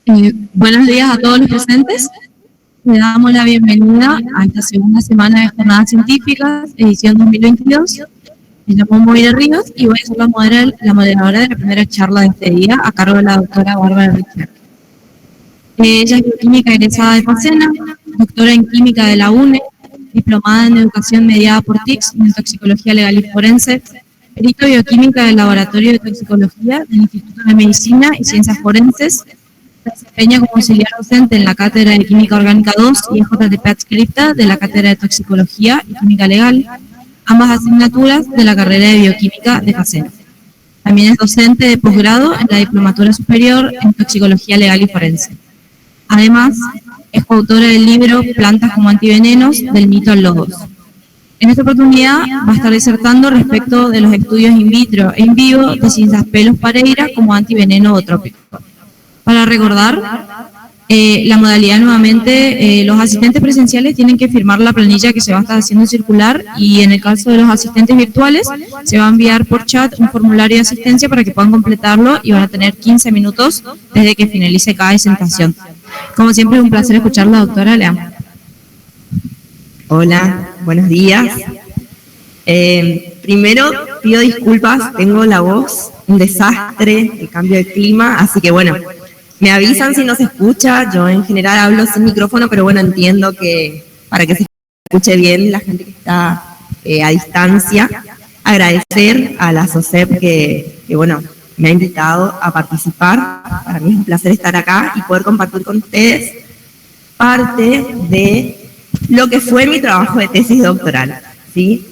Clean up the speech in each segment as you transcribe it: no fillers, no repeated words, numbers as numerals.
Buenos días a todos los presentes. Le damos la bienvenida a esta segunda semana de Jornadas Científicas, edición 2022. Me llamo Moira Ríos y voy a ser la moderadora de la primera charla de este día a cargo de la doctora Bárbara Richter. Ella es bioquímica egresada de Pacena, doctora en química de la UNE, diplomada en educación mediada por TICS y en toxicología legal y forense, perito bioquímica del Laboratorio de Toxicología del Instituto de Medicina y Ciencias Forenses. Se desempeña como auxiliar docente en la Cátedra de Química Orgánica 2 y EJTP adscripta de la Cátedra de Toxicología y Química Legal, ambas asignaturas de la carrera de Bioquímica de Pacena. También es docente de posgrado en la Diplomatura Superior en Toxicología Legal y Forense. Además, es coautora del libro Plantas como antivenenos, del mito al logos. En esta oportunidad va a estar disertando respecto de los estudios in vitro e in vivo de Cinsaspelus pareira como antiveneno o trópico. Para recordar la modalidad nuevamente, los asistentes presenciales tienen que firmar la planilla que se va a estar haciendo circular y en el caso de los asistentes virtuales se va a enviar por chat un formulario de asistencia para que puedan completarlo y van a tener 15 minutos desde que finalice cada presentación. Como siempre es un placer escucharla, doctora Lea. Hola, buenos días. Primero pido disculpas, tengo la voz un desastre, el cambio de clima, así que bueno, me avisan si no se escucha. Yo en general hablo sin micrófono, pero bueno, entiendo que para que se escuche bien la gente que está a distancia. Agradecer a la SOCEP que bueno, me ha invitado a participar. Para mí es un placer estar acá y poder compartir con ustedes parte de lo que fue mi trabajo de tesis doctoral, ¿sí?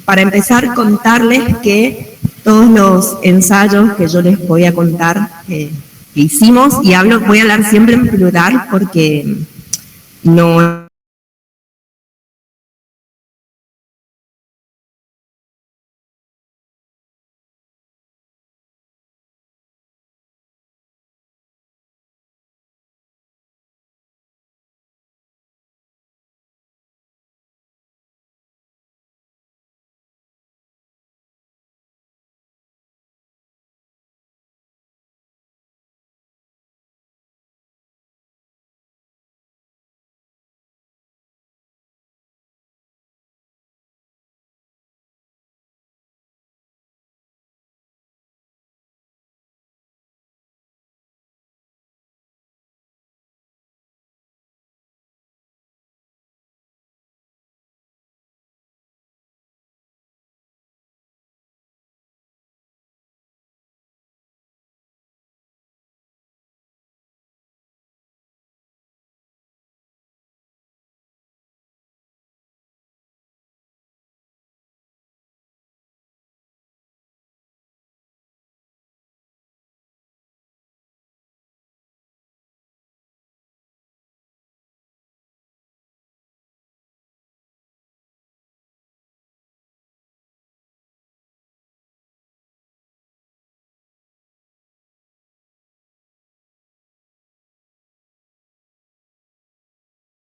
Para empezar, contarles que todos los ensayos que yo les voy a contar que hicimos, y voy a hablar siempre en plural porque no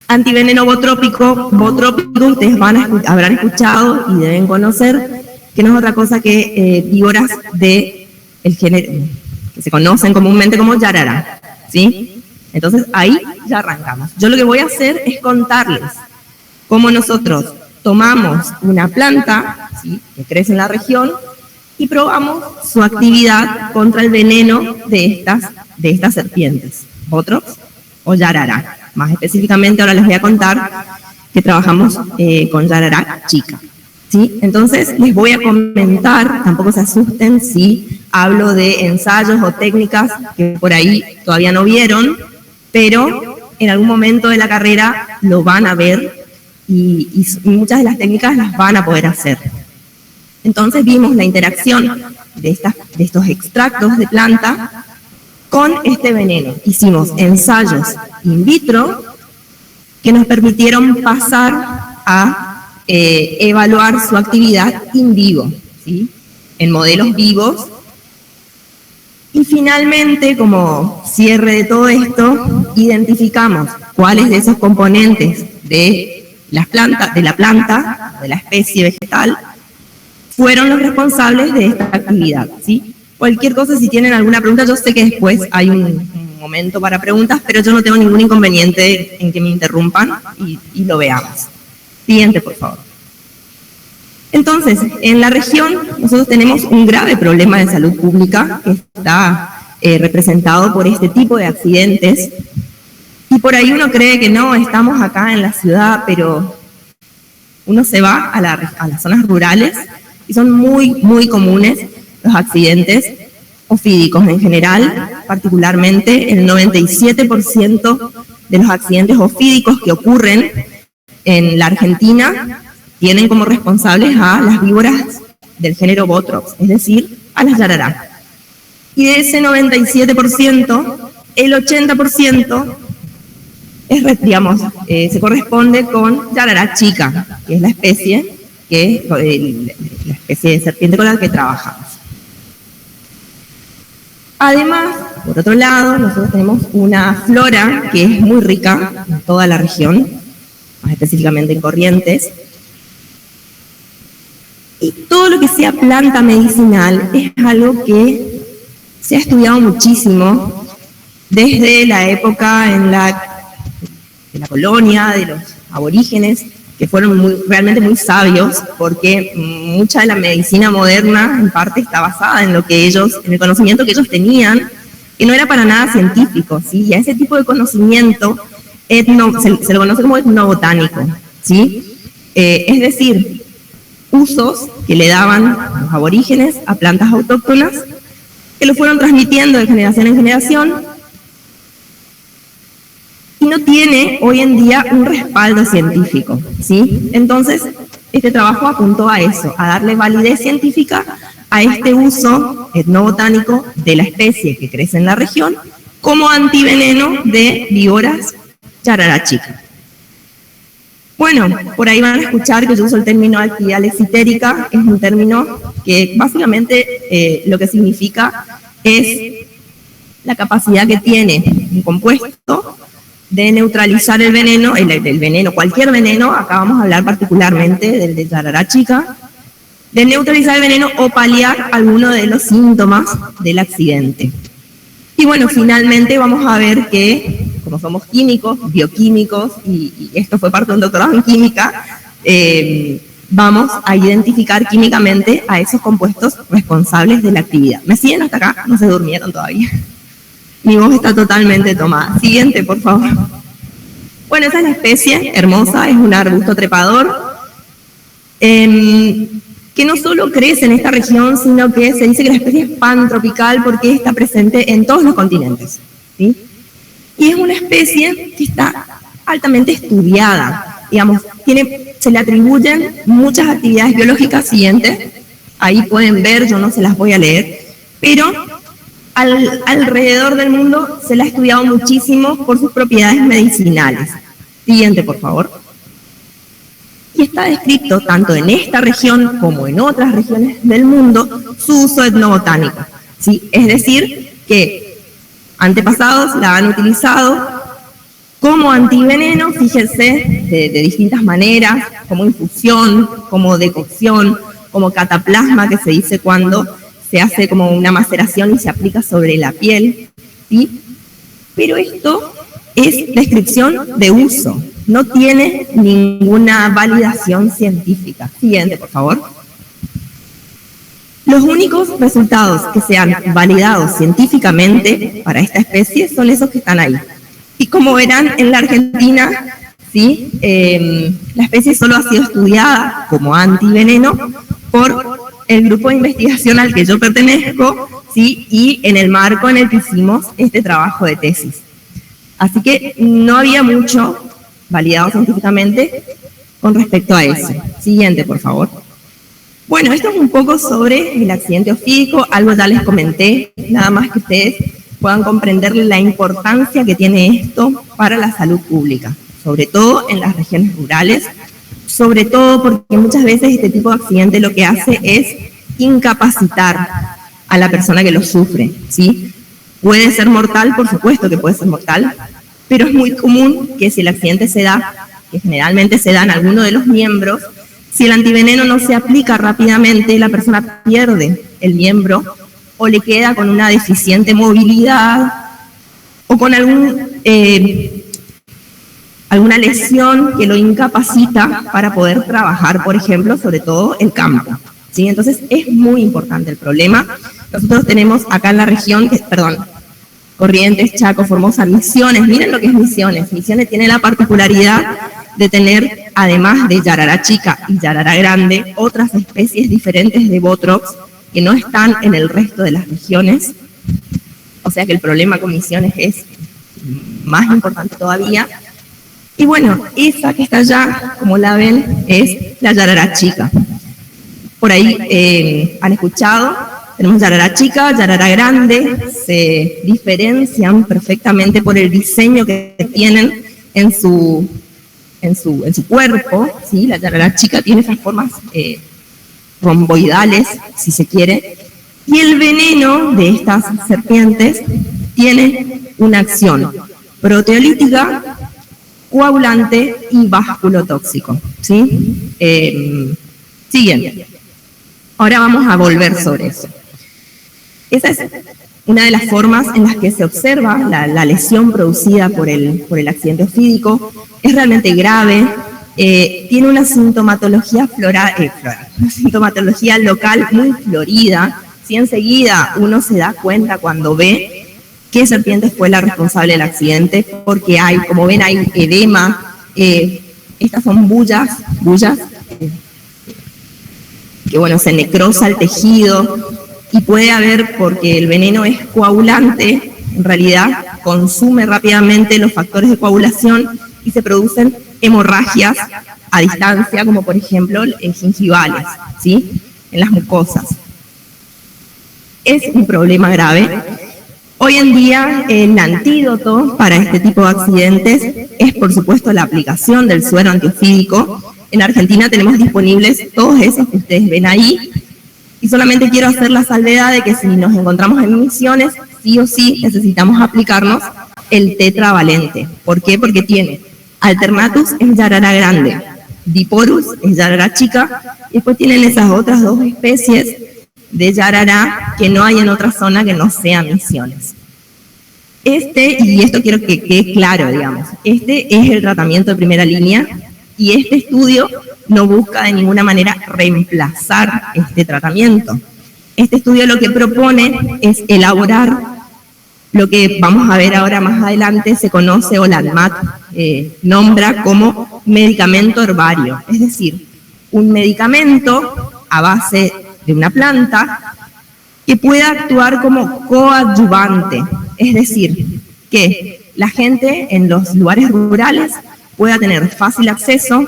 antiveneno botrópico, ustedes habrán escuchado y deben conocer que no es otra cosa que víboras del género que se conocen comúnmente como yarará, ¿sí? Entonces ahí ya arrancamos. Yo lo que voy a hacer es contarles cómo nosotros tomamos una planta, ¿sí?, que crece en la región y probamos su actividad contra el veneno de estas serpientes, botrops o yarará. Más específicamente ahora les voy a contar que trabajamos con yarará chica, ¿sí? Entonces les voy a comentar, tampoco se asusten si hablo de ensayos o técnicas que por ahí todavía no vieron, pero en algún momento de la carrera lo van a ver y muchas de las técnicas las van a poder hacer. Entonces vimos la interacción de estos extractos de planta con este veneno. Hicimos ensayos in vitro que nos permitieron pasar a evaluar su actividad in vivo, ¿sí?, en modelos vivos. Y finalmente, como cierre de todo esto, identificamos cuáles de esos componentes de la planta, de la especie vegetal, fueron los responsables de esta actividad, ¿sí? Cualquier cosa, si tienen alguna pregunta, yo sé que después hay un momento para preguntas, pero yo no tengo ningún inconveniente en que me interrumpan y lo veamos. Siguiente, por favor. Entonces, en la región nosotros tenemos un grave problema de salud pública que está representado por este tipo de accidentes. Y por ahí uno cree que no, estamos acá en la ciudad, pero uno se va a las zonas rurales y son muy comunes los accidentes ofídicos en general, particularmente el 97% de los accidentes ofídicos que ocurren en la Argentina tienen como responsables a las víboras del género Botrops, es decir, a las yarará. Y de ese 97%, el 80% se corresponde con yarará chica, que es la especie de serpiente con la que trabajamos. Además, por otro lado, nosotros tenemos una flora que es muy rica en toda la región, más específicamente en Corrientes. Y todo lo que sea planta medicinal es algo que se ha estudiado muchísimo desde la época de la colonia, de los aborígenes, que fueron realmente muy sabios, porque mucha de la medicina moderna en parte está basada en el conocimiento que ellos tenían, que no era para nada científico, ¿sí? Y a ese tipo de conocimiento se lo conoce como etnobotánico, ¿sí? Es decir, usos que le daban los aborígenes a plantas autóctonas, que lo fueron transmitiendo de generación en generación, y no tiene hoy en día un respaldo científico, ¿sí? Entonces, este trabajo apuntó a eso, a darle validez científica a este uso etnobotánico de la especie que crece en la región como antiveneno de víboras yarará chica. Bueno, por ahí van a escuchar que yo uso el término actividad lexitérica, es un término que básicamente lo que significa es la capacidad que tiene un compuesto de neutralizar el veneno, cualquier veneno, acá vamos a hablar particularmente del de yarará chica, de neutralizar el veneno o paliar alguno de los síntomas del accidente. Y bueno, finalmente vamos a ver que, como somos químicos, bioquímicos, y esto fue parte de un doctorado en química, vamos a identificar químicamente a esos compuestos responsables de la actividad. ¿Me siguen hasta acá? No se durmieron todavía. Mi voz está totalmente tomada. Siguiente, por favor. Bueno, esa es la especie hermosa, es un arbusto trepador, que no solo crece en esta región, sino que se dice que la especie es pantropical porque está presente en todos los continentes, ¿sí? Y es una especie que está altamente estudiada, digamos, se le atribuyen muchas actividades biológicas siguientes, ahí pueden ver, yo no se las voy a leer, pero alrededor del mundo se la ha estudiado muchísimo por sus propiedades medicinales. Siguiente, por favor. Y está descrito tanto en esta región como en otras regiones del mundo su uso etnobotánico, ¿sí? Es decir, que antepasados la han utilizado como antiveneno, fíjense, de distintas maneras, como infusión, como decocción, como cataplasma, que se dice cuando se hace como una maceración y se aplica sobre la piel, ¿sí? Pero esto es descripción de uso, no tiene ninguna validación científica. Siguiente, por favor. Los únicos resultados que se han validado científicamente para esta especie son esos que están ahí. Y como verán, en la Argentina, ¿sí? La especie solo ha sido estudiada como antiveneno por el grupo de investigación al que yo pertenezco, ¿sí? Y en el marco en el que hicimos este trabajo de tesis. Así que no había mucho validado científicamente con respecto a eso. Siguiente, por favor. Bueno, esto es un poco sobre el accidente ofídico, algo ya les comenté, nada más que ustedes puedan comprender la importancia que tiene esto para la salud pública, sobre todo en las regiones rurales, sobre todo porque muchas veces este tipo de accidente lo que hace es incapacitar a la persona que lo sufre, ¿sí? Puede ser mortal, por supuesto que puede ser mortal, pero es muy común que si el accidente se da, que generalmente se da en alguno de los miembros, si el antiveneno no se aplica rápidamente, la persona pierde el miembro o le queda con una deficiente movilidad o con alguna lesión que lo incapacita para poder trabajar, por ejemplo, sobre todo el campo, ¿sí? Entonces es muy importante el problema. Nosotros tenemos acá en la región, Corrientes, Chaco, Formosa, Misiones. Miren lo que es Misiones. Misiones tiene la particularidad de tener, además de yarará chica y yarará grande, otras especies diferentes de Botrops que no están en el resto de las regiones. O sea que el problema con Misiones es más importante todavía. Y bueno, esa que está allá, como la ven, es la yarará chica. Por ahí han escuchado. Tenemos yarará chica, yarará grande, se diferencian perfectamente por el diseño que tienen en su cuerpo, ¿sí? La yarará chica tiene esas formas romboidales, si se quiere, y el veneno de estas serpientes tiene una acción proteolítica, coagulante y vasculotóxico, ¿sí? Siguiente. Ahora vamos a volver sobre eso. Esa es una de las formas en las que se observa la lesión producida por el accidente ofídico. Es realmente grave, tiene una sintomatología una sintomatología local muy florida. Si enseguida uno se da cuenta cuando ve qué serpiente fue la responsable del accidente, porque como ven, hay edema, estas son bullas que bueno, se necrosa el tejido. Y puede haber, porque el veneno es coagulante, en realidad consume rápidamente los factores de coagulación y se producen hemorragias a distancia, como por ejemplo en gingivales, ¿sí? En las mucosas. Es un problema grave. Hoy en día el antídoto para este tipo de accidentes es, por supuesto, la aplicación del suero antiofídico. En Argentina tenemos disponibles todos esos que ustedes ven ahí. Y solamente quiero hacer la salvedad de que si nos encontramos en Misiones, sí o sí necesitamos aplicarnos el tetravalente. ¿Por qué? Porque tiene Alternatus es yarará grande, Diporus es yarará chica, y después tienen esas otras dos especies de yarará que no hay en otra zona que no sea Misiones. Y esto quiero que quede claro, digamos, este es el tratamiento de primera línea y este estudio no busca de ninguna manera reemplazar este tratamiento. Este estudio lo que propone es elaborar lo que vamos a ver ahora más adelante, se conoce o la ANMAT nombra como medicamento herbario, es decir, un medicamento a base de una planta que pueda actuar como coadyuvante, es decir, que la gente en los lugares rurales pueda tener fácil acceso,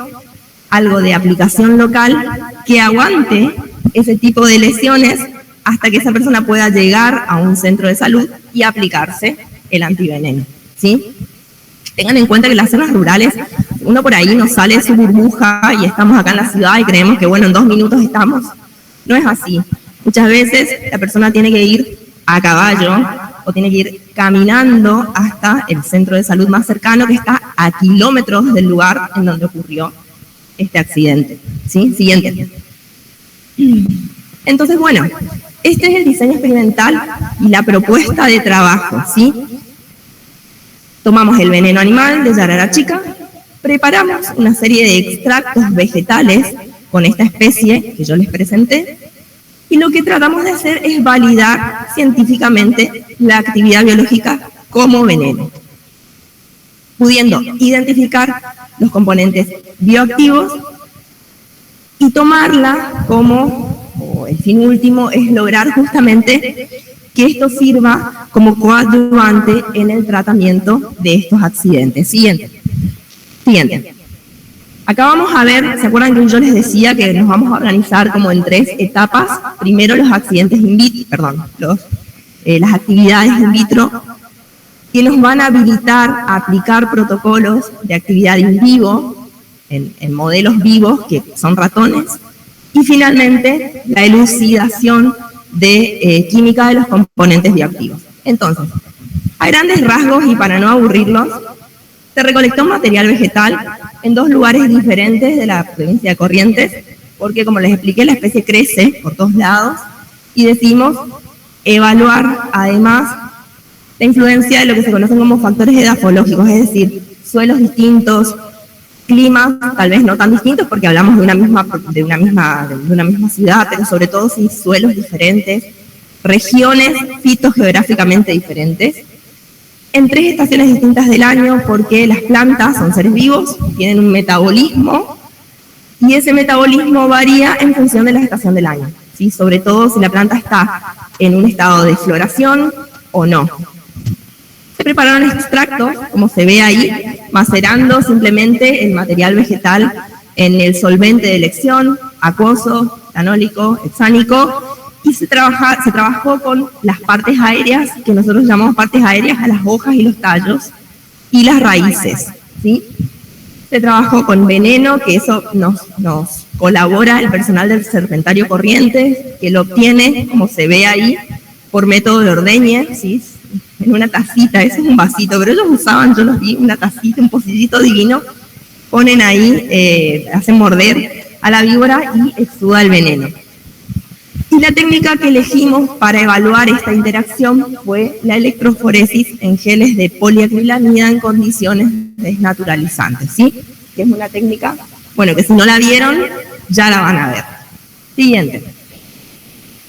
algo de aplicación local, que aguante ese tipo de lesiones hasta que esa persona pueda llegar a un centro de salud y aplicarse el antiveneno, ¿sí? Tengan en cuenta que las zonas rurales, uno por ahí nos sale de su burbuja y estamos acá en la ciudad y creemos que, bueno, en 2 minutos estamos. No es así. Muchas veces la persona tiene que ir a caballo o tiene que ir caminando hasta el centro de salud más cercano, que está a kilómetros del lugar en donde ocurrió este accidente, ¿sí? Siguiente. Entonces, bueno, este es el diseño experimental y la propuesta de trabajo, ¿sí? Tomamos el veneno animal de yarará chica, preparamos una serie de extractos vegetales con esta especie que yo les presenté, y lo que tratamos de hacer es validar científicamente la actividad biológica como veneno, pudiendo identificar los componentes bioactivos y tomarla como, o el fin último es lograr justamente que esto sirva como coadyuvante en el tratamiento de estos accidentes. Siguiente. Acá vamos a ver, ¿se acuerdan que yo les decía que nos vamos a organizar como en 3 etapas? Primero los accidentes in vitro, las actividades in vitro, que nos van a habilitar a aplicar protocolos de actividad in vivo, en modelos vivos, que son ratones, y finalmente la elucidación de química de los componentes bioactivos. Entonces, a grandes rasgos y para no aburrirlos, se recolectó material vegetal en 2 lugares diferentes de la provincia de Corrientes, porque como les expliqué, la especie crece por todos lados, y decidimos evaluar además la influencia de lo que se conocen como factores edafológicos, es decir, suelos distintos, climas tal vez no tan distintos porque hablamos de una misma ciudad, pero sobre todo sí suelos diferentes, regiones fitogeográficamente diferentes, en 3 estaciones distintas del año, porque las plantas son seres vivos, tienen un metabolismo, y ese metabolismo varía en función de la estación del año, ¿sí? Sobre todo si la planta está en un estado de floración o no. Se prepararon extractos, como se ve ahí, macerando simplemente el material vegetal en el solvente de elección, acuoso, etanólico, hexánico, y se trabajó con las partes aéreas, que nosotros llamamos partes aéreas a las hojas y los tallos, y las raíces, ¿sí? Se trabajó con veneno, que eso nos colabora el personal del Serpentario Corrientes, que lo obtiene, como se ve ahí, por método de ordeñe, ¿sí? En una tacita, eso es un vasito, pero ellos usaban, yo los vi, una tacita, un pocillito divino, ponen ahí, hacen morder a la víbora y exuda el veneno. Y la técnica que elegimos para evaluar esta interacción fue la electroforesis en geles de poliacrilamida en condiciones desnaturalizantes, ¿sí? Que es una técnica, bueno, que si no la vieron, ya la van a ver. Siguiente.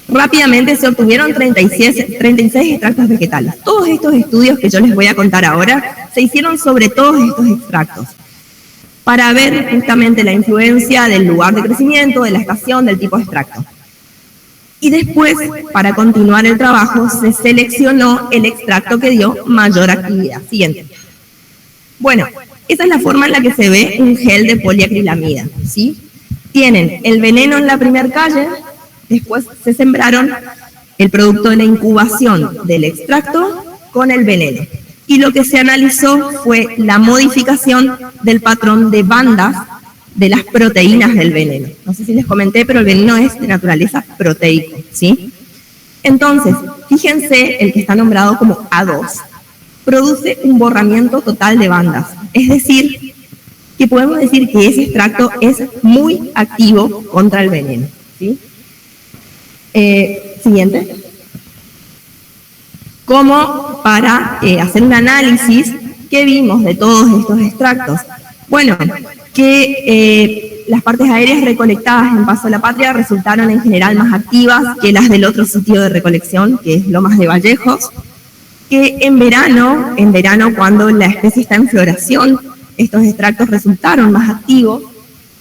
Rápidamente se obtuvieron 36 extractos vegetales. Todos estos estudios que yo les voy a contar ahora se hicieron sobre todos estos extractos para ver justamente la influencia del lugar de crecimiento, de la estación, del tipo de extracto. Y después, para continuar el trabajo, se seleccionó el extracto que dio mayor actividad. Siguiente. Bueno, esa es la forma en la que se ve un gel de poliacrilamida, ¿sí? Tienen el veneno en la primera calle, después se sembraron el producto de la incubación del extracto con el veneno. Y lo que se analizó fue la modificación del patrón de bandas de las proteínas del veneno. No sé si les comenté, pero el veneno es de naturaleza proteico, ¿sí? Entonces, fíjense, el que está nombrado como A2, produce un borramiento total de bandas. Es decir, que podemos decir que ese extracto es muy activo contra el veneno, ¿sí? Siguiente. Como para hacer un análisis, ¿qué vimos de todos estos extractos? Bueno, que las partes aéreas recolectadas en Paso de la Patria resultaron en general más activas que las del otro sitio de recolección, que es Lomas de Vallejos, que en verano cuando la especie está en floración, estos extractos resultaron más activos,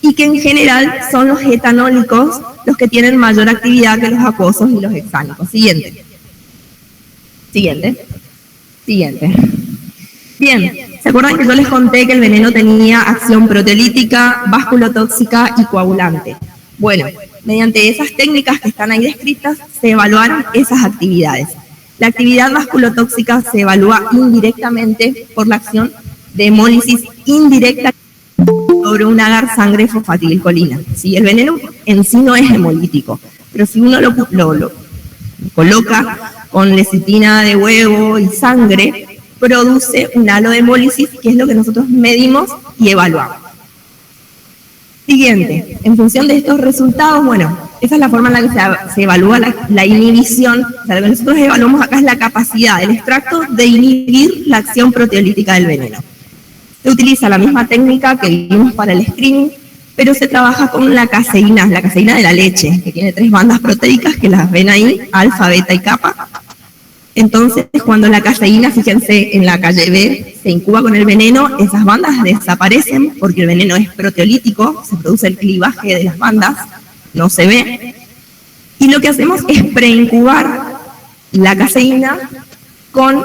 y que en general son los etanólicos los que tienen mayor actividad que los acuosos y los hexánicos. Siguiente. Bien, ¿se acuerdan que yo les conté que el veneno tenía acción proteolítica, vasculotóxica y coagulante? Bueno, mediante esas técnicas que están ahí descritas, se evaluaron esas actividades. La actividad vasculotóxica se evalúa indirectamente por la acción de hemólisis indirecta sobre un agar sangre fosfatidilcolina. ¿Sí? El veneno en sí no es hemolítico, pero si uno lo coloca con lecitina de huevo y sangre, produce un halo de hemólisis, que es lo que nosotros medimos y evaluamos. Siguiente, en función de estos resultados, bueno, esa es la forma en la que se evalúa la inhibición. O sea, lo que nosotros evaluamos acá es la capacidad del extracto de inhibir la acción proteolítica del veneno. Se utiliza la misma técnica que vimos para el screening, pero se trabaja con la caseína de la leche, que tiene 3 bandas proteicas que las ven ahí, alfa, beta y kappa. Entonces, cuando la caseína, fíjense, en la calle B se incuba con el veneno, esas bandas desaparecen porque el veneno es proteolítico, se produce el clivaje de las bandas, no se ve. Y lo que hacemos es preincubar la caseína con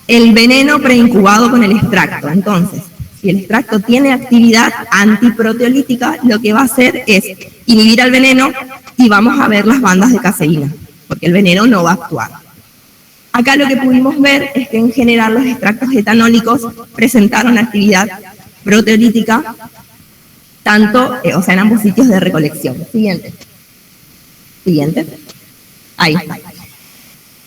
el veneno preincubado con el extracto. Entonces, si el extracto tiene actividad antiproteolítica, lo que va a hacer es inhibir al veneno y vamos a ver las bandas de caseína, porque el veneno no va a actuar. Acá lo que pudimos ver es que en general los extractos etanólicos presentaron actividad proteolítica, tanto, o sea, en ambos sitios de recolección. Siguiente. Ahí está.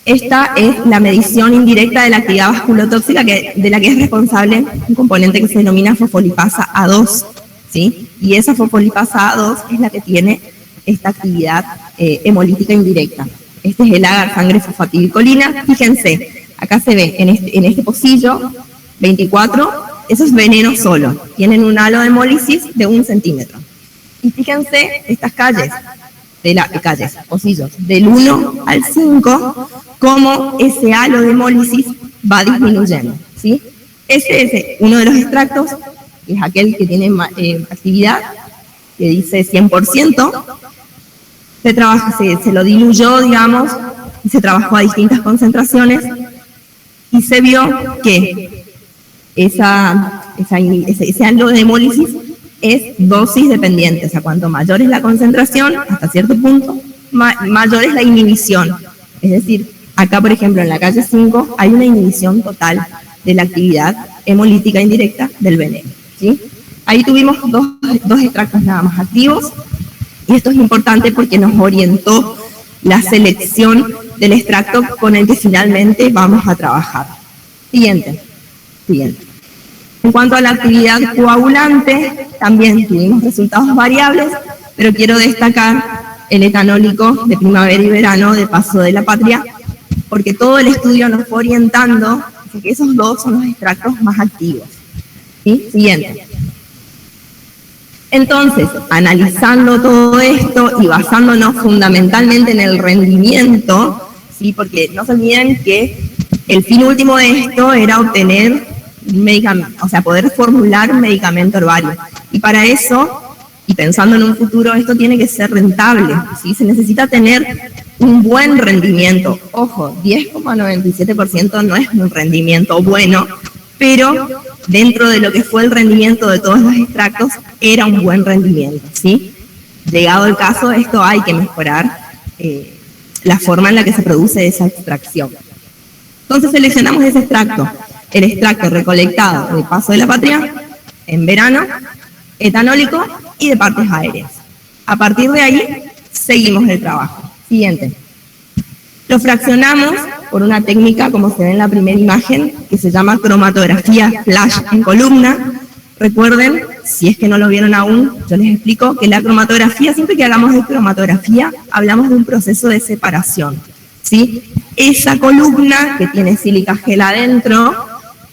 Esta es la medición indirecta de la actividad vasculotóxica de la que es responsable un componente que se denomina fosfolipasa A2, ¿sí? Y esa fosfolipasa A2 es la que tiene esta actividad hemolítica indirecta. Este es el agar sangre fosfatidilcolina. Fíjense, Acá se ve, en este pocillo, 24, eso es veneno solo. Tienen un halo de hemólisis de 1 centímetro. Y fíjense estas pocillos, del 1 al 5, cómo ese halo de hemólisis va disminuyendo, ¿sí? Ese es uno de los extractos, que es aquel que tiene actividad, que dice 100%, se lo diluyó, digamos, y se trabajó a distintas concentraciones, y se vio que ese halo de hemólisis es dosis dependiente, o sea, cuanto mayor es la concentración, hasta cierto punto, mayor es la inhibición. Es decir, acá, por ejemplo, en la calle 5, hay una inhibición total de la actividad hemolítica indirecta del veneno, ¿sí? Ahí tuvimos dos extractos nada más activos, y esto es importante porque nos orientó la selección del extracto con el que finalmente vamos a trabajar. Siguiente. En cuanto a la actividad coagulante, también tuvimos resultados variables, pero quiero destacar el etanólico de primavera y verano de Paso de la Patria, porque todo el estudio nos fue orientando que esos dos son los extractos más activos. ¿Sí? Siguiente. Entonces, analizando todo esto y basándonos fundamentalmente en el rendimiento, ¿sí? Porque no se olviden que el fin último de esto era obtener un medicamento, o sea, poder formular un medicamento herbario. Y para eso, y pensando en un futuro, esto tiene que ser rentable, ¿sí? Se necesita tener un buen rendimiento. Ojo, 10,97% no es un rendimiento bueno, pero dentro de lo que fue el rendimiento de todos los extractos, era un buen rendimiento, ¿sí? Llegado el caso, esto hay que mejorar la forma en la que se produce esa extracción. Entonces seleccionamos ese extracto, el extracto recolectado de Paso de la Patria, en verano, etanólico y de partes aéreas. A partir de ahí, seguimos el trabajo. Siguiente. Lo fraccionamos por una técnica, como se ve en la primera imagen, que se llama cromatografía flash en columna. Recuerden, si es que no lo vieron aún, yo les explico que la cromatografía, siempre que hablamos de cromatografía, hablamos de un proceso de separación, ¿sí? Esa columna que tiene sílica gel adentro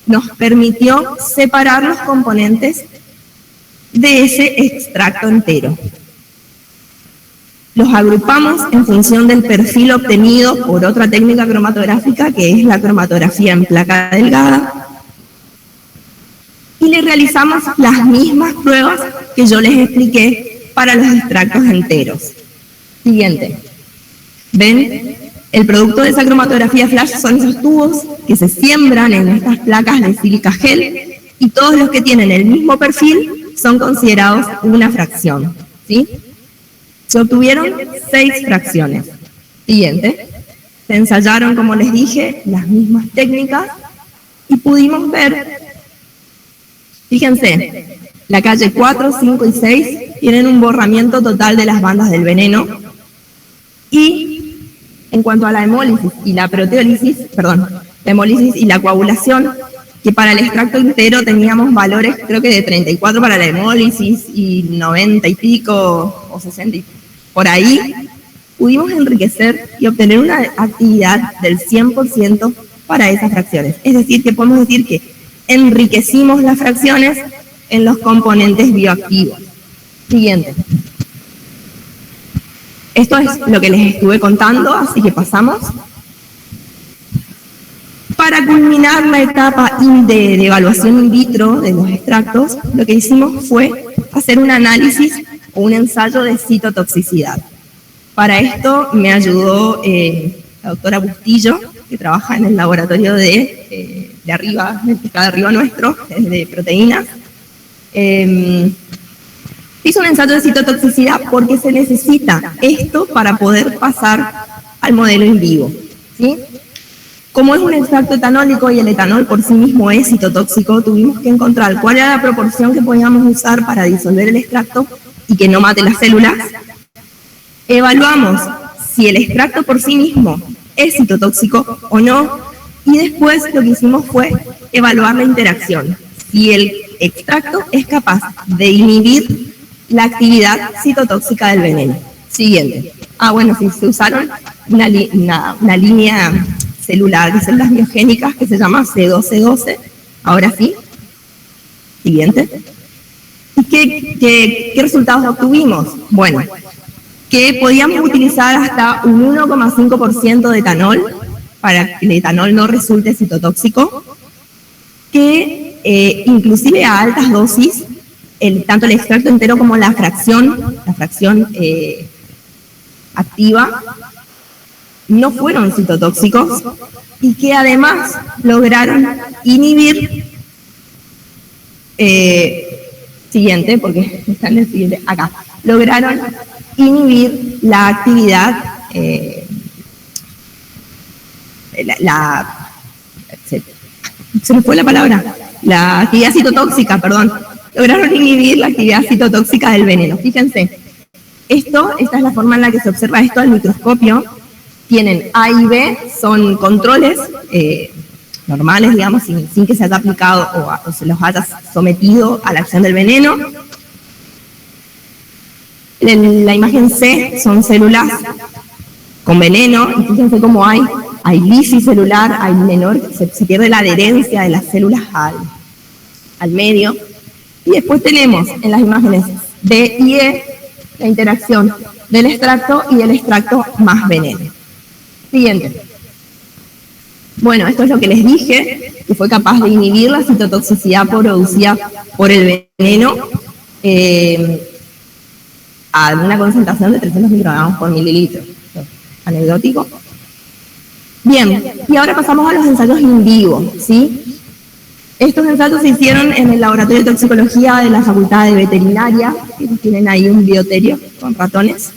nos permitió separar los componentes de ese extracto entero. Los agrupamos en función del perfil obtenido por otra técnica cromatográfica, que es la cromatografía en placa delgada, y le realizamos las mismas pruebas que yo les expliqué para los extractos enteros. Siguiente. ¿Ven? El producto de esa cromatografía flash son esos tubos que se siembran en estas placas de sílica gel, y todos los que tienen el mismo perfil son considerados una fracción, ¿sí? Se obtuvieron 6 fracciones. Siguiente. Se ensayaron, como les dije, las mismas técnicas y pudimos ver, fíjense, la calle 4, 5 y 6 tienen un borramiento total de las bandas del veneno, y en cuanto a la hemólisis y la proteólisis, la hemólisis y la coagulación, que para el extracto entero teníamos valores, creo que de 34 para la hemólisis y 90 y pico o 60 y por ahí, pudimos enriquecer y obtener una actividad del 100% para esas fracciones. Es decir, que podemos decir que enriquecimos las fracciones en los componentes bioactivos. Siguiente. Esto es lo que les estuve contando, así que pasamos. Para culminar la etapa de evaluación in vitro de los extractos, lo que hicimos fue hacer un análisis o un ensayo de citotoxicidad. Para esto me ayudó la doctora Bustillo, que trabaja en el laboratorio de arriba, de arriba nuestro, de proteínas. Hizo un ensayo de citotoxicidad porque se necesita esto para poder pasar al modelo in vivo, ¿sí? Como es un extracto etanólico y el etanol por sí mismo es citotóxico, tuvimos que encontrar cuál era la proporción que podíamos usar para disolver el extracto y que no mate las células. Evaluamos si el extracto por sí mismo es citotóxico o no, y después lo que hicimos fue evaluar la interacción, si el extracto es capaz de inhibir la actividad citotóxica del veneno. Siguiente. Bueno, sí, se usaron una línea celular de células biogénicas que se llama C1212. Ahora sí. Siguiente. ¿Y qué resultados obtuvimos? Bueno, que podíamos utilizar hasta un 1,5% de etanol para que el etanol no resulte citotóxico, que inclusive a altas dosis, tanto el extracto entero como la fracción activa no fueron citotóxicos y que además lograron inhibir, siguiente, porque está en el siguiente, acá, lograron inhibir la actividad, se me fue la palabra, la actividad citotóxica, perdón, lograron inhibir la actividad citotóxica del veneno. Fíjense, esta es la forma en la que se observa esto al microscopio. Tienen A y B, son controles normales, digamos, sin que se haya aplicado o se los haya sometido a la acción del veneno. La imagen C son células con veneno, y fíjense cómo hay lisis celular, hay se pierde la adherencia de las células al medio. Y después tenemos en las imágenes D y E la interacción del extracto y del extracto más veneno. Siguiente. Bueno, esto es lo que les dije, que fue capaz de inhibir la citotoxicidad producida por el veneno a una concentración de 300 microgramos por mililitro. Anecdótico. Bien, y ahora pasamos a los ensayos in vivo, ¿sí? Estos ensayos se hicieron en el Laboratorio de Toxicología de la Facultad de Veterinaria, que tienen ahí un bioterio con ratones.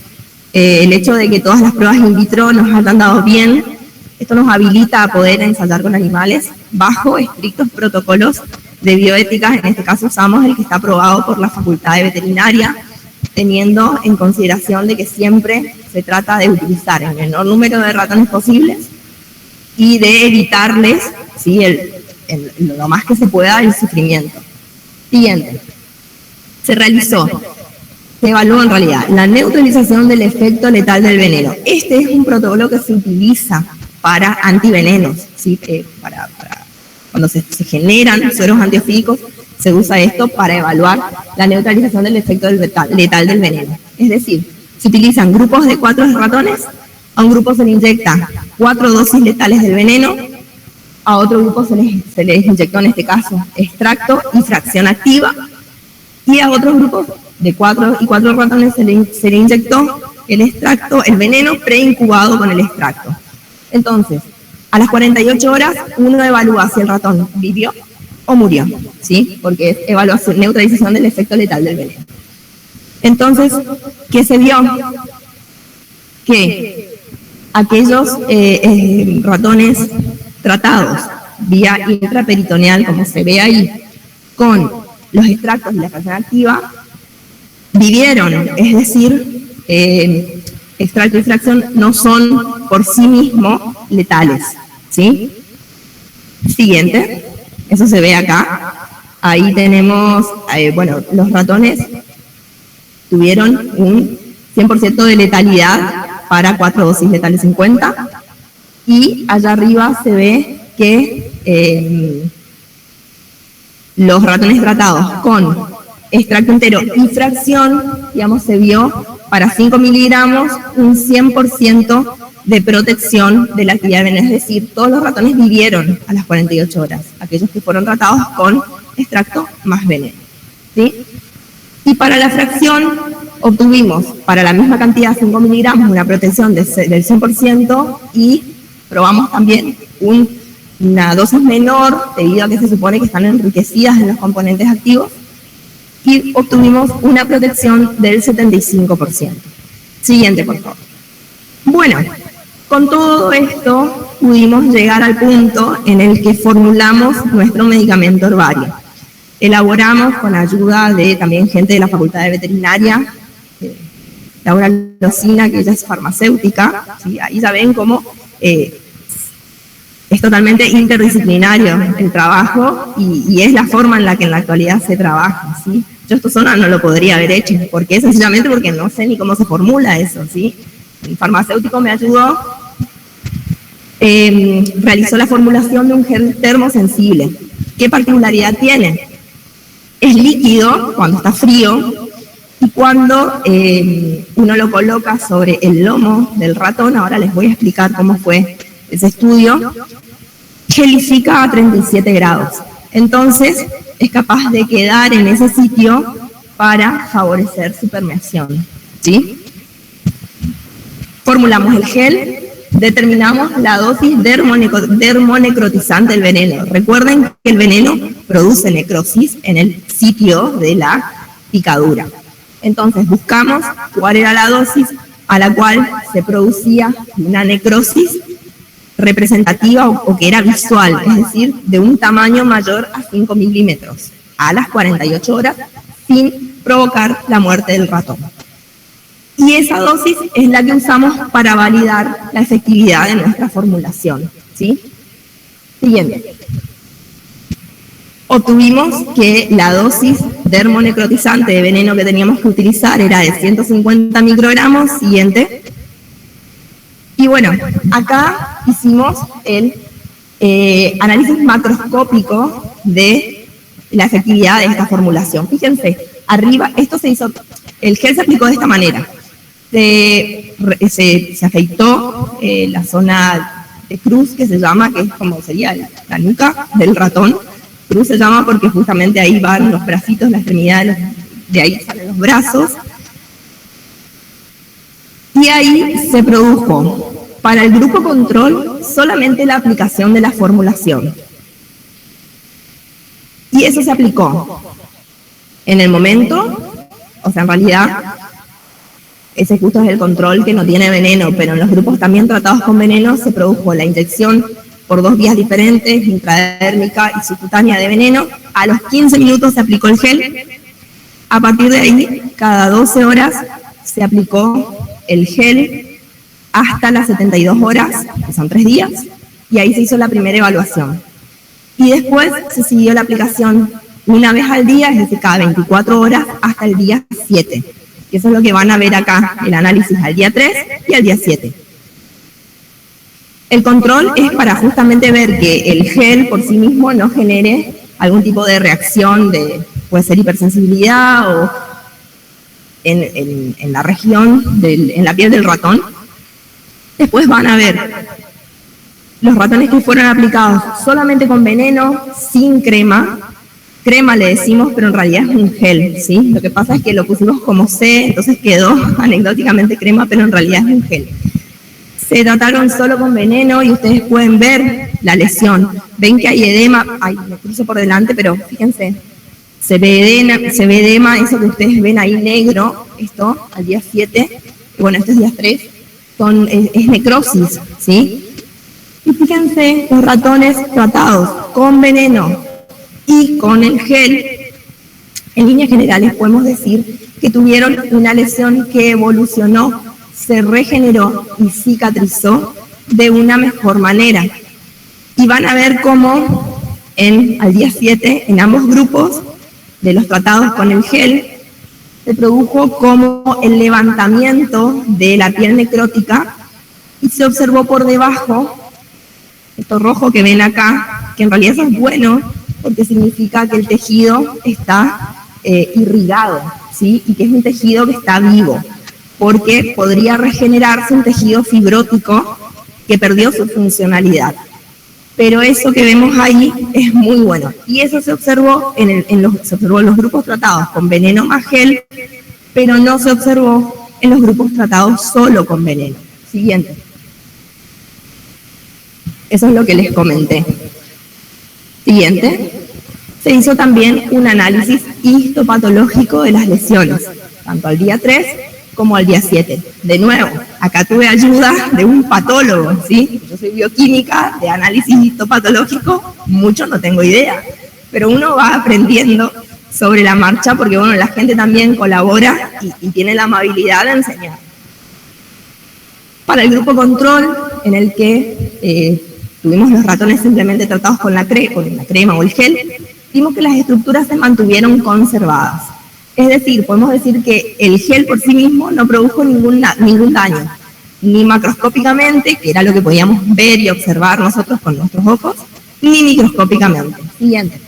El hecho de que todas las pruebas in vitro nos hayan dado bien, esto nos habilita a poder ensayar con animales bajo estrictos protocolos de bioética. En este caso usamos el que está aprobado por la Facultad de Veterinaria, teniendo en consideración de que siempre se trata de utilizar el menor número de ratones posibles y de evitarles, ¿sí?, lo más que se pueda el sufrimiento. Siguiente. Se evaluó en realidad la neutralización del efecto letal del veneno. Este es un protocolo que se utiliza para antivenenos, ¿sí? Cuando se generan sueros antiofídicos, se usa esto para evaluar la neutralización del efecto letal del veneno. Es decir, se utilizan grupos de 4 ratones, a un grupo se le inyecta 4 dosis letales del veneno, a otro grupo se les inyectó en este caso extracto y fracción activa, y a otros grupos de 4 ratones se le inyectó el veneno preincubado con el extracto. Entonces, a las 48 horas uno evalúa si el ratón vivió o murió, ¿sí? Porque es evaluación, neutralización del efecto letal del veneno. Entonces, ¿qué se vio? Que aquellos ratones tratados vía intraperitoneal, como se ve ahí, con los extractos y la fracción activa, vivieron, es decir, extracto y fracción no son por sí mismos letales, ¿sí? Siguiente, eso se ve acá. Ahí tenemos, bueno, los ratones tuvieron un 100% de letalidad para 4 dosis letales 50, y allá arriba se ve que los ratones tratados con extracto entero y fracción, digamos, se vio para 5 miligramos un 100% de protección de la actividad venenosa, es decir, todos los ratones vivieron a las 48 horas, aquellos que fueron tratados con extracto más veneno, ¿sí? Y para la fracción obtuvimos para la misma cantidad, 5 miligramos, una protección del 100%, y probamos también una dosis menor, debido a que se supone que están enriquecidas en los componentes activos, y obtuvimos una protección del 75%. Siguiente, por favor. Bueno, con todo esto pudimos llegar al punto en el que formulamos nuestro medicamento herbario. Elaboramos con ayuda de también gente de la Facultad de Veterinaria, Laura Locina, que ella es farmacéutica, ¿sí? Ahí ya ven cómo es totalmente interdisciplinario el trabajo, y es la forma en la que en la actualidad se trabaja, ¿sí? Yo esto sola no lo podría haber hecho, sencillamente porque no sé ni cómo se formula eso, ¿sí? El farmacéutico me ayudó realizó la formulación de un gel termosensible. ¿Qué particularidad tiene? Es líquido cuando está frío y cuando uno lo coloca sobre el lomo del ratón, ahora les voy a explicar cómo fue ese estudio, gelifica a 37 grados. Entonces, es capaz de quedar en ese sitio para favorecer su permeación, ¿sí? Formulamos el gel, determinamos la dosis dermonecrotizante del veneno. Recuerden que el veneno produce necrosis en el sitio de la picadura. Entonces, buscamos cuál era la dosis a la cual se producía una necrosis representativa o que era visual, es decir, de un tamaño mayor a 5 milímetros a las 48 horas sin provocar la muerte del ratón. Y esa dosis es la que usamos para validar la efectividad de nuestra formulación, ¿sí? Siguiente. Obtuvimos que la dosis dermonecrotizante de veneno que teníamos que utilizar era de 150 microgramos. Siguiente. Y bueno, acá hicimos el análisis macroscópico de la efectividad de esta formulación. Fíjense, arriba, esto se hizo, el gel se aplicó de esta manera. Se afeitó la zona de cruz, que se llama, que es como sería la nuca del ratón. Cruz se llama porque justamente ahí van los bracitos, la extremidad, de ahí salen los brazos. Y ahí se produjo para el grupo control solamente la aplicación de la formulación. Y eso se aplicó en el momento, o sea, en realidad, ese justo es el control que no tiene veneno, pero en los grupos también tratados con veneno se produjo la inyección por 2 vías diferentes, intradérmica y subcutánea de veneno. A los 15 minutos se aplicó el gel. A partir de ahí, cada 12 horas se aplicó el gel hasta las 72 horas, que son 3 días, y ahí se hizo la primera evaluación. Y después se siguió la aplicación una vez al día, es decir, cada 24 horas hasta el día 7. Y eso es lo que van a ver acá, el análisis al día 3 y al día 7. El control es para justamente ver que el gel por sí mismo no genere algún tipo de reacción, puede ser hipersensibilidad o en la región, en la piel del ratón. Después van a ver los ratones que fueron aplicados solamente con veneno, sin crema. Crema le decimos, pero en realidad es un gel, ¿sí? Lo que pasa es que lo pusimos como C, entonces quedó anecdóticamente crema, pero en realidad es un gel. Se trataron solo con veneno y ustedes pueden ver la lesión. Ven que hay edema, ay, me cruzo por delante, pero fíjense, se ve edema, eso que ustedes ven ahí negro, esto al día 7, y bueno, estos días 3, es necrosis, ¿sí? Y fíjense, los ratones tratados con veneno y con el gel, en líneas generales podemos decir que tuvieron una lesión que evolucionó, se regeneró y cicatrizó de una mejor manera. Y van a ver cómo al día 7, en ambos grupos de los tratados con el gel, se produjo como el levantamiento de la piel necrótica y se observó por debajo, esto rojo que ven acá, que en realidad eso es bueno porque significa que el tejido está irrigado, ¿sí? Y que es un tejido que está vivo, porque podría regenerarse un tejido fibrótico que perdió su funcionalidad. Pero eso que vemos ahí es muy bueno. Y eso se observó en los grupos tratados con veneno más gel, pero no se observó en los grupos tratados solo con veneno. Siguiente. Eso es lo que les comenté. Siguiente. Se hizo también un análisis histopatológico de las lesiones, tanto al día 3 como al día 7. De nuevo, acá tuve ayuda de un patólogo, ¿sí? Yo soy bioquímica, de análisis histopatológico, mucho no tengo idea, pero uno va aprendiendo sobre la marcha porque, bueno, la gente también colabora y tiene la amabilidad de enseñar. Para el grupo control, en el que tuvimos los ratones simplemente tratados con la crema o el gel, vimos que las estructuras se mantuvieron conservadas. Es decir, podemos decir que el gel por sí mismo no produjo ningún daño, ni macroscópicamente, que era lo que podíamos ver y observar nosotros con nuestros ojos, ni microscópicamente. Siguiente.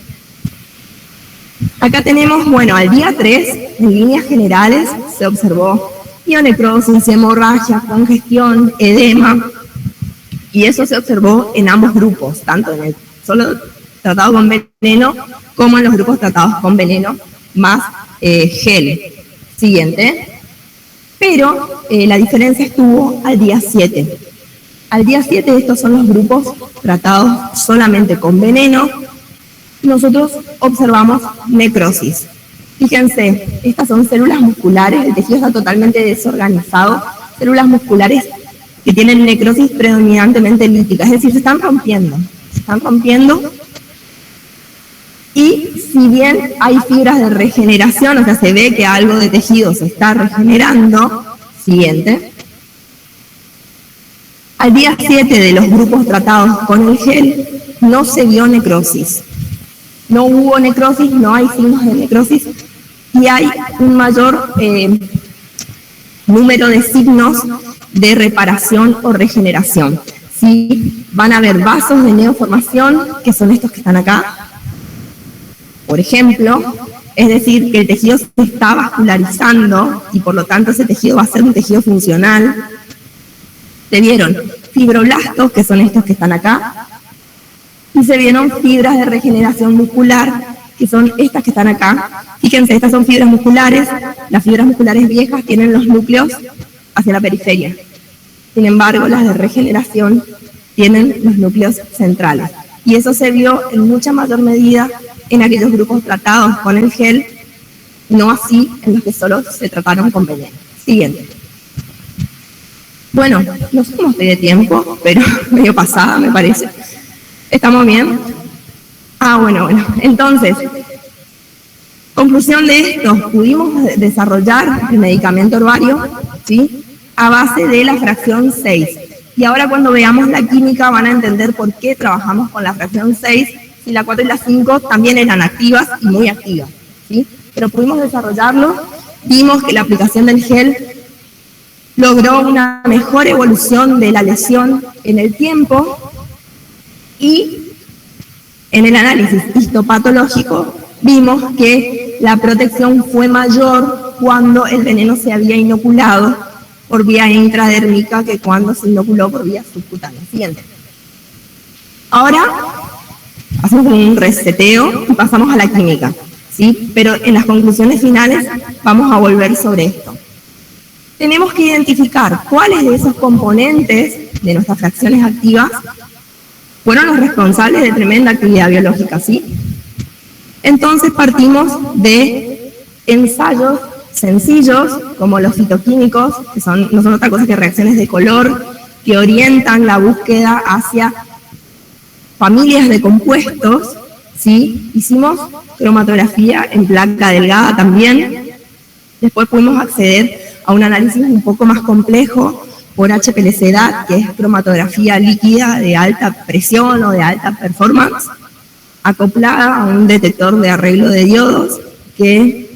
Acá tenemos, bueno, al día 3, en líneas generales, se observó pionecrosis, hemorragia, congestión, edema, y eso se observó en ambos grupos, tanto en el solo tratado con veneno como en los grupos tratados con veneno más gel. Siguiente. Pero la diferencia estuvo al día 7. Al día 7 estos son los grupos tratados solamente con veneno. Nosotros observamos necrosis. Fíjense, estas son células musculares, el tejido está totalmente desorganizado, células musculares que tienen necrosis predominantemente lítica, es decir, se están rompiendo. Y si bien hay fibras de regeneración, o sea, se ve que algo de tejido se está regenerando, siguiente. Al día 7 de los grupos tratados con el gel, no se vio necrosis. No hubo necrosis, no hay signos de necrosis, y hay un mayor número de signos de reparación o regeneración. ¿Sí? Van a haber vasos de neoformación, que son estos que están acá, por ejemplo, es decir, que el tejido se está vascularizando y por lo tanto ese tejido va a ser un tejido funcional. Se vieron fibroblastos, que son estos que están acá, y se vieron fibras de regeneración muscular, que son estas que están acá. Fíjense, estas son fibras musculares. Las fibras musculares viejas tienen los núcleos hacia la periferia. Sin embargo, las de regeneración tienen los núcleos centrales. Y eso se vio en mucha mayor medida en aquellos grupos tratados con el gel, no así en los que solo se trataron con veneno. Siguiente. Bueno, no sé cómo estoy de tiempo, pero medio pasada me parece. ¿Estamos bien? Bueno. Entonces, conclusión de esto, pudimos desarrollar el medicamento herbario, ¿sí?, a base de la fracción 6. Y ahora cuando veamos la química van a entender por qué trabajamos con la fracción 6, y la 4 y la 5 también eran activas y muy activas, ¿sí? Pero pudimos desarrollarlo, vimos que la aplicación del gel logró una mejor evolución de la lesión en el tiempo, y en el análisis histopatológico vimos que la protección fue mayor cuando el veneno se había inoculado por vía intradérmica que cuando se inoculó por vía subcutánea. Siguiente. Ahora hacemos un reseteo y pasamos a la química, ¿sí? Pero en las conclusiones finales vamos a volver sobre esto. Tenemos que identificar cuáles de esos componentes de nuestras fracciones activas fueron los responsables de tremenda actividad biológica, ¿sí? Entonces partimos de ensayos sencillos, como los fitoquímicos, que no son otra cosa que reacciones de color, que orientan la búsqueda hacia familias de compuestos, ¿sí? Hicimos cromatografía en placa delgada también. Después pudimos acceder a un análisis un poco más complejo por HPLC-DAT, que es cromatografía líquida de alta presión o de alta performance, acoplada a un detector de arreglo de diodos, que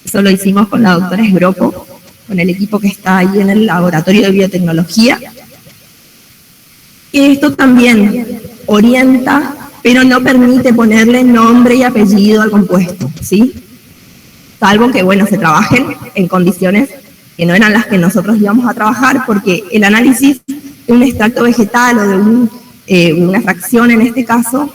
eso lo hicimos con la doctora Esgropo, con el equipo que está ahí en el laboratorio de biotecnología. Y esto también orienta, pero no permite ponerle nombre y apellido al compuesto, ¿sí? Salvo que, bueno, se trabajen en condiciones que no eran las que nosotros íbamos a trabajar, porque el análisis de un extracto vegetal o de una fracción en este caso,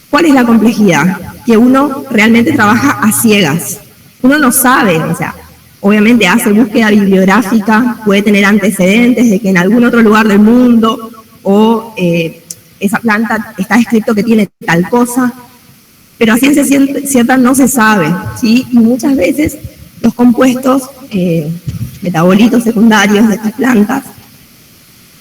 ¿cuál es la complejidad? Que uno realmente trabaja a ciegas. Uno no sabe, o sea, obviamente hace búsqueda bibliográfica, puede tener antecedentes de que en algún otro lugar del mundo o esa planta está escrito que tiene tal cosa, pero a ciencia cierta no se sabe, ¿sí? Y muchas veces los compuestos metabolitos secundarios de estas plantas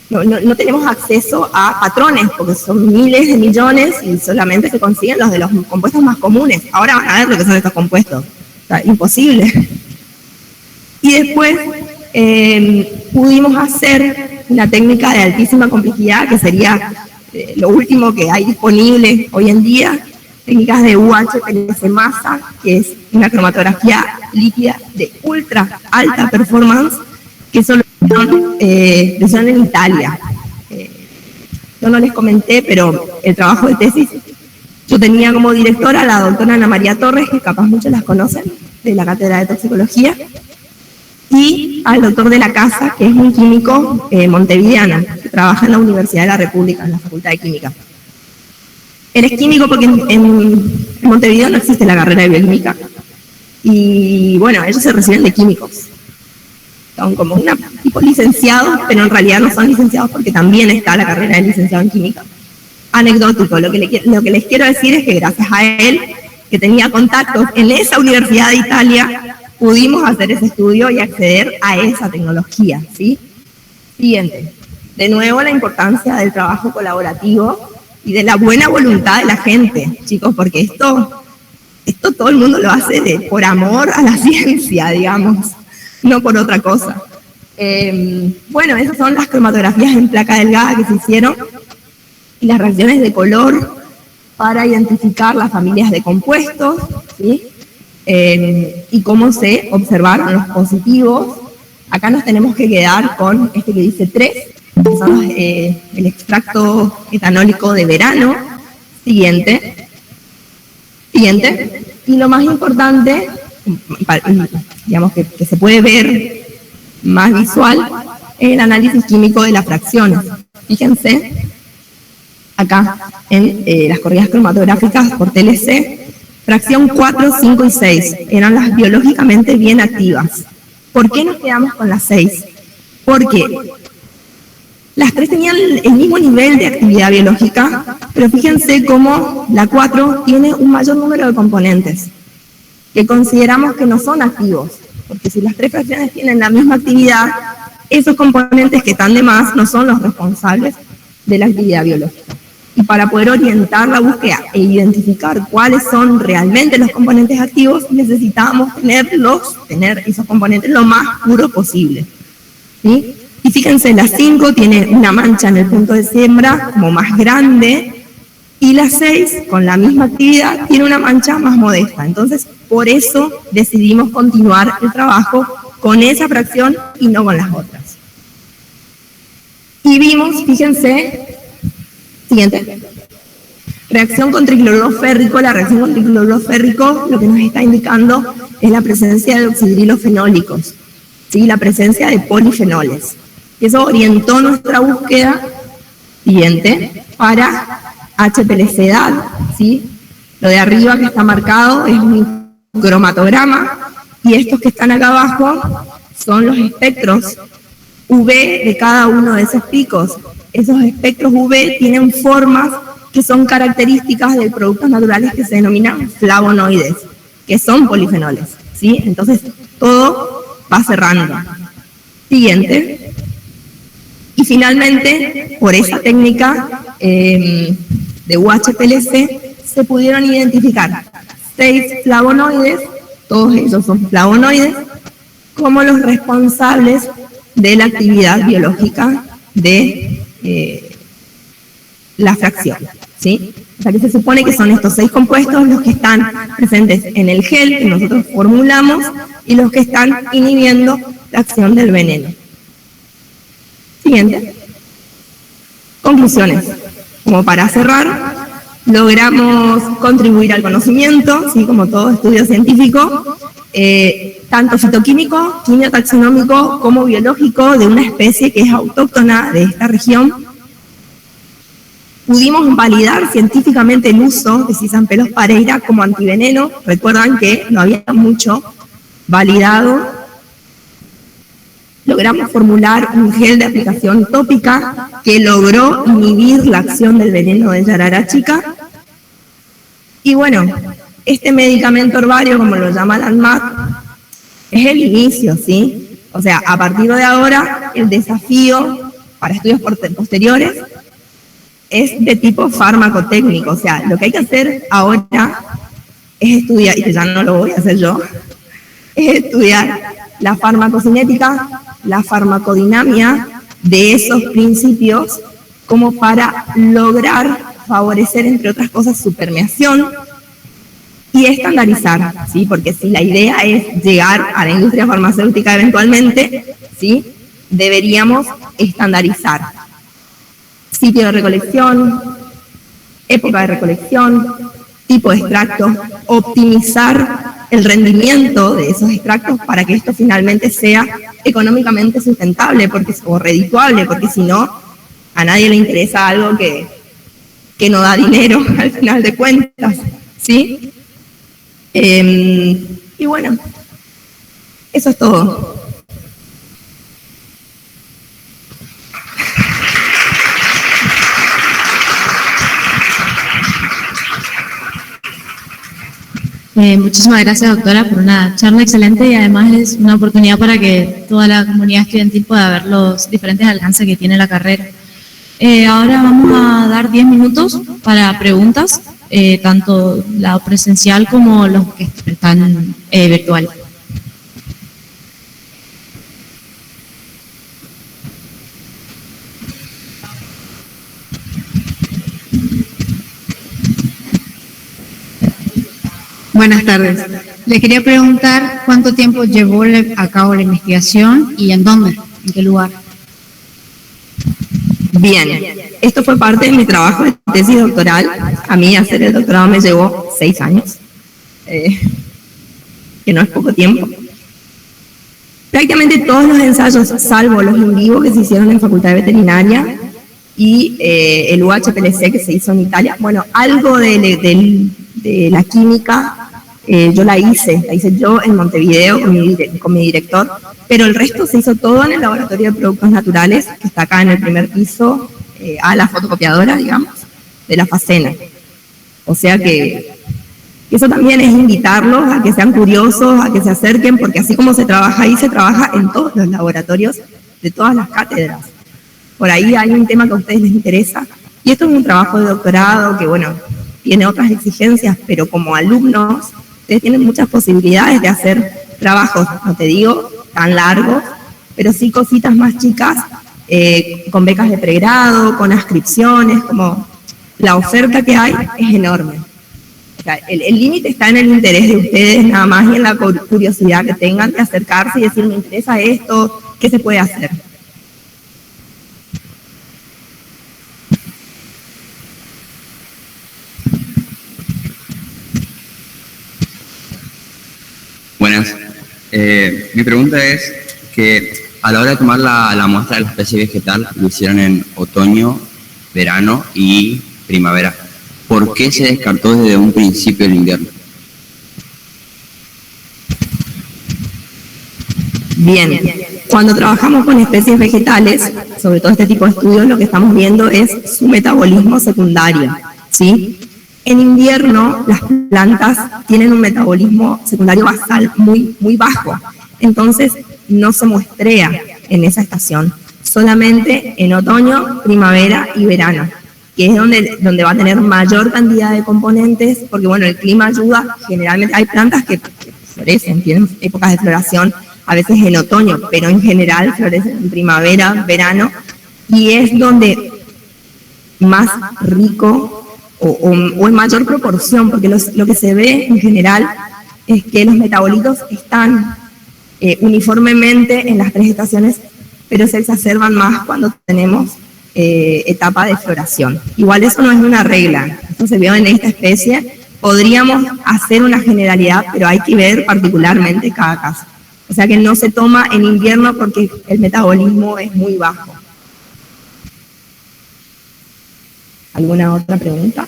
no tenemos acceso a patrones, porque son miles de millones y solamente se consiguen los de los compuestos más comunes. Ahora van a ver lo que son estos compuestos. O sea, imposible. Y después pudimos hacer una técnica de altísima complejidad, que sería lo último que hay disponible hoy en día, técnicas de UHPLC masa, que es una cromatografía líquida de ultra alta performance, que solo decisión en Italia. Yo no les comenté, pero el trabajo de tesis, yo tenía como directora a la doctora Ana María Torres, que capaz muchos las conocen, de la Cátedra de Toxicología, y al doctor de la Casa, que es un químico montevideano, que trabaja en la Universidad de la República, en la Facultad de Química. Él es químico porque en Montevideo no existe la carrera de bioquímica. Y bueno, ellos se reciben de químicos. Son como una tipo licenciados, pero en realidad no son licenciados porque también está la carrera de licenciado en química. Anecdótico, lo que les quiero decir es que gracias a él, que tenía contactos en esa Universidad de Italia, pudimos hacer ese estudio y acceder a esa tecnología, ¿sí? Siguiente. De nuevo, la importancia del trabajo colaborativo y de la buena voluntad de la gente, chicos, porque esto todo el mundo lo hace por amor a la ciencia, digamos, no por otra cosa. Bueno, esas son las cromatografías en placa delgada que se hicieron y las reacciones de color para identificar las familias de compuestos, ¿sí? Y cómo se observaron los positivos. Acá nos tenemos que quedar con este que dice 3, que son el extracto etanólico de verano. Siguiente. Y lo más importante, digamos que se puede ver más visual, es el análisis químico de las fracciones. Fíjense, acá en las corridas cromatográficas por TLC, fracción 4, 5 y 6 eran las biológicamente bien activas. ¿Por qué nos quedamos con las 6? Porque las 3 tenían el mismo nivel de actividad biológica, pero fíjense cómo la 4 tiene un mayor número de componentes que consideramos que no son activos, porque si las 3 fracciones tienen la misma actividad, esos componentes que están de más no son los responsables de la actividad biológica. Y para poder orientar la búsqueda e identificar cuáles son realmente los componentes activos, necesitamos tener esos componentes lo más puros posible, ¿sí? Y fíjense, la 5 tiene una mancha en el punto de siembra como más grande, y la 6, con la misma actividad, tiene una mancha más modesta. Entonces, por eso decidimos continuar el trabajo con esa fracción y no con las otras. Y vimos, fíjense, siguiente, reacción con tricloruro férrico. La reacción con tricloruro férrico lo que nos está indicando es la presencia de oxidrilos fenólicos, ¿sí? La presencia de polifenoles. Eso orientó nuestra búsqueda, siguiente, para HPLC-DAD, ¿sí? Lo de arriba que está marcado es un cromatograma, y estos que están acá abajo son los espectros UV de cada uno de esos picos. Esos espectros UV tienen formas que son características de productos naturales que se denominan flavonoides, que son polifenoles, ¿sí? Entonces, todo va cerrando. Siguiente. Y finalmente, por esa técnica de UHPLC, se pudieron identificar 6 flavonoides, todos ellos son flavonoides, como los responsables de la actividad biológica de la fracción, ¿sí? O sea que se supone que son estos 6 compuestos los que están presentes en el gel que nosotros formulamos y los que están inhibiendo la acción del veneno. Siguiente. Conclusiones. Como para cerrar, logramos contribuir al conocimiento, ¿sí? Como todo estudio científico, tanto fitoquímico, quimiotaxonómico como biológico de una especie que es autóctona de esta región. Pudimos validar científicamente el uso de Cisampelus pareira como antiveneno. Recuerdan que no había mucho validado. Logramos formular un gel de aplicación tópica que logró inhibir la acción del veneno de yararachica. Y bueno, este medicamento herbario, como lo llama la ANMAT, es el inicio, ¿sí? O sea, a partir de ahora, el desafío para estudios posteriores es de tipo farmacotécnico. O sea, lo que hay que hacer ahora es estudiar, y que ya no lo voy a hacer yo, es estudiar la farmacocinética, la farmacodinamia de esos principios, como para lograr favorecer, entre otras cosas, su permeación y estandarizar, ¿sí? Porque si la idea es llegar a la industria farmacéutica eventualmente, ¿sí? deberíamos estandarizar sitio de recolección, época de recolección, tipo de extracto, optimizar el rendimiento de esos extractos para que esto finalmente sea económicamente sustentable o redituable, porque si no, a nadie le interesa algo que no da dinero al final de cuentas, ¿sí? Y bueno, eso es todo. Muchísimas gracias, doctora, por una charla excelente y además es una oportunidad para que toda la comunidad estudiantil pueda ver los diferentes alcances que tiene la carrera. Ahora vamos a dar 10 minutos para preguntas, tanto la presencial como los que están virtuales. Buenas tardes. Le quería preguntar cuánto tiempo llevó a cabo la investigación y en dónde, en qué lugar. Bien, esto fue parte de mi trabajo de tesis doctoral. A mí hacer el doctorado me llevó 6 años, que no es poco tiempo. Prácticamente todos los ensayos, salvo los en vivo que se hicieron en Facultad de Veterinaria y el UHPLC que se hizo en Italia, bueno, algo de la química yo la hice yo en Montevideo con mi director, pero el resto se hizo todo en el Laboratorio de Productos Naturales, que está acá en el primer piso, a la fotocopiadora, digamos, de la Facena. O sea que eso también es invitarlos a que sean curiosos, a que se acerquen, porque así como se trabaja ahí, se trabaja en todos los laboratorios de todas las cátedras. Por ahí hay un tema que a ustedes les interesa, y esto es un trabajo de doctorado que, bueno, tiene otras exigencias, pero como alumnos, ustedes tienen muchas posibilidades de hacer trabajos, no te digo tan largos, pero sí cositas más chicas, con becas de pregrado, con ascripciones, como la oferta que hay es enorme. O sea, el límite está en el interés de ustedes nada más y en la curiosidad que tengan de acercarse y decir, me interesa esto, ¿qué se puede hacer? Buenas. Mi pregunta es que a la hora de tomar la muestra de la especie vegetal, lo hicieron en otoño, verano y primavera. ¿Por qué se descartó desde un principio el invierno? Bien, cuando trabajamos con especies vegetales, sobre todo este tipo de estudios, lo que estamos viendo es su metabolismo secundario, ¿sí? En invierno, las plantas tienen un metabolismo secundario basal muy, muy bajo, entonces no se muestrea en esa estación, solamente en otoño, primavera y verano, que es donde va a tener mayor cantidad de componentes, porque bueno, el clima ayuda, generalmente hay plantas que florecen, tienen épocas de floración, a veces en otoño, pero en general florecen en primavera, verano, y es donde más rico o en mayor proporción, porque lo que se ve en general es que los metabolitos están uniformemente en las 3 estaciones, pero se exacerban más cuando tenemos etapa de floración. Igual eso no es una regla, esto se vio en esta especie, podríamos hacer una generalidad, pero hay que ver particularmente cada caso. O sea que no se toma en invierno porque el metabolismo es muy bajo. ¿Alguna otra pregunta?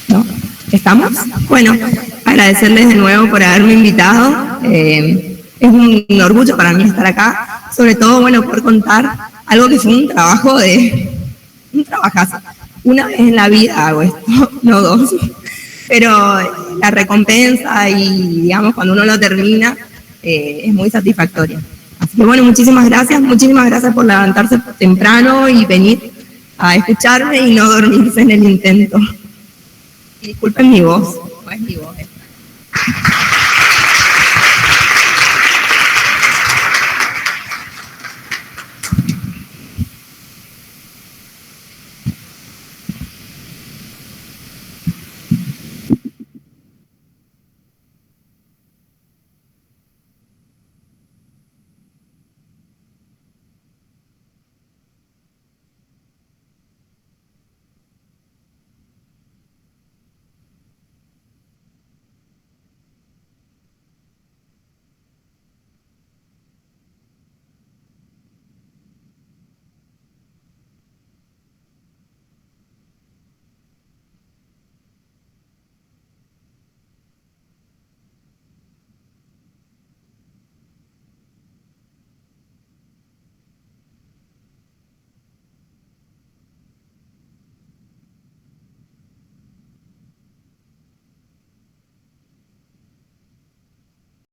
¿No? ¿Estamos? Bueno, agradecerles de nuevo por haberme invitado. Es un orgullo para mí estar acá, sobre todo, bueno, por contar algo que fue un trabajazo. Una vez en la vida hago esto, no 2. Pero la recompensa y, digamos, cuando uno lo termina, es muy satisfactoria. Así que bueno, muchísimas gracias por levantarse temprano y venir a escucharme y no dormirse en el intento. Y disculpen mi voz, no es mi voz.